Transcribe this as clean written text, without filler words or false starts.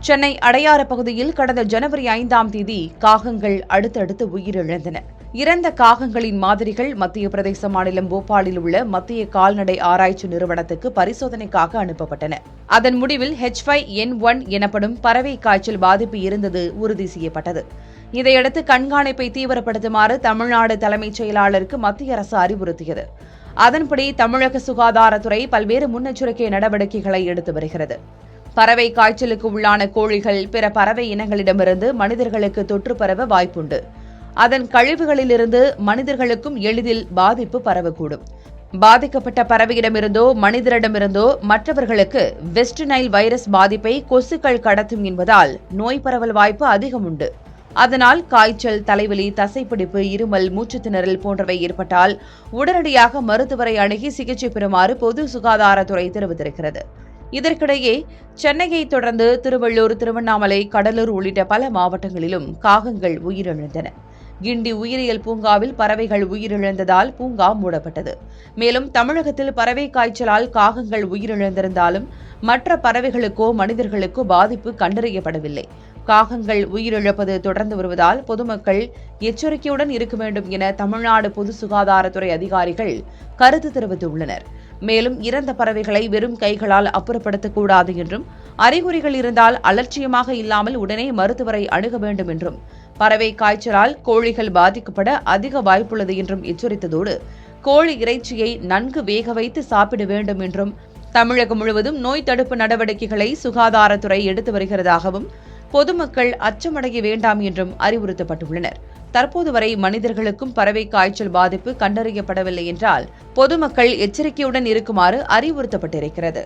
சென்னை அடையாறு பகுதியில் கடந்த ஜனவரி 5ஆம் தேதி காகங்கள் அடுத்தடுத்து உயிரிழந்தன. இறந்த காகங்களின் மாதிரிகள் மத்திய பிரதேச மாநிலம் போபாலில் உள்ள மத்திய கால்நடை ஆராய்ச்சி நிறுவனத்துக்கு பரிசோதனைக்காக அனுப்பப்பட்டன. அதன் முடிவில் H5N1 எனப்படும் பறவை காய்ச்சல் பாதிப்பு இருந்தது உறுதி செய்யப்பட்டது. இதையடுத்து கண்காணிப்பை தீவிரப்படுத்துமாறு தமிழ்நாடு தலைமைச் செயலாளருக்கு மத்திய அரசு அறிவுறுத்தியது. அதன்படி தமிழக சுகாதாரத்துறை பல்வேறு முன்னெச்சரிக்கை நடவடிக்கைகளை எடுத்து வருகிறது. பறவை காய்ச்சலுக்கு உள்ளான கோழிகள் பிற பறவை இனங்களிடமிருந்து மனிதர்களுக்கு தொற்று பரவ வாய்ப்புண்டு. அதன் கழிவுகளிலிருந்து மனிதர்களுக்கும் எளிதில் பாதிப்பு பரவக்கூடும். பாதிக்கப்பட்ட பறவையிடமிருந்தோ மனிதரிடமிருந்தோ மற்றவர்களுக்கு வெஸ்ட் நைல் வைரஸ் பாதிப்பை கொசுக்கள் கடத்தும் என்பதால் நோய் பரவல் வாய்ப்பு அதிகம் உண்டு. அதனால் காய்ச்சல், தலைவலி, தசைப்பிடிப்பு, இருமல், மூச்சுத்திணறல் போன்றவை ஏற்பட்டால் உடனடியாக மருத்துவரை அணுகி சிகிச்சை பெறுமாறு பொது சுகாதாரத்துறை தெரிவித்திருக்கிறது. இதற்கிடையே சென்னையை தொடர்ந்து திருவள்ளூர், திருவண்ணாமலை, கடலூர் உள்ளிட்ட பல மாவட்டங்களிலும் காகங்கள் உயிரிழந்தன. கிண்டி உயிரியல் பூங்காவில் பறவைகள் உயிரிழந்ததால் பூங்கா மூடப்பட்டது. மேலும் தமிழகத்தில் பறவை காய்ச்சலால் காகங்கள் உயிரிழந்திருந்தாலும் மற்ற பறவைகளுக்கோ மனிதர்களுக்கோ பாதிப்பு கண்டறியப்படவில்லை. காகங்கள் உயிரிழப்பது தொடர்ந்து வருவதால் பொதுமக்கள் எச்சரிக்கையுடன் இருக்க வேண்டும் என தமிழ்நாடு பொது சுகாதாரத்துறை அதிகாரிகள் கருத்து தெரிவித்துள்ளனர். மேலும் இறந்த பறவைகளை வெறும் கைகளால் அப்புறப்படுத்தக்கூடாது என்றும், அறிகுறிகள் இருந்தால் அலட்சியமாக இல்லாமல் உடனே மருத்துவரை அணுக வேண்டும் என்றும், பறவை காய்ச்சலால் கோழிகள் பாதிக்கப்பட அதிக வாய்ப்புள்ளது என்றும் எச்சரித்ததோடு கோழி இறைச்சியை நன்கு வேக வைத்து சாப்பிட வேண்டும் என்றும், தமிழகம் முழுவதும் நோய் தடுப்பு நடவடிக்கைகளை சுகாதாரத்துறை எடுத்து வருகிறதாகவும், பொதுமக்கள் அச்சமடைய வேண்டாம் என்றும் அறிவுறுத்தப்பட்டுள்ளனர். தற்போது வரை மனிதர்களுக்கும் பறவை காய்ச்சல் பாதிப்பு கண்டறியப்படவில்லை என்றால் பொதுமக்கள் எச்சரிக்கையுடன் இருக்குமாறு அறிவுறுத்தப்பட்டிருக்கிறது.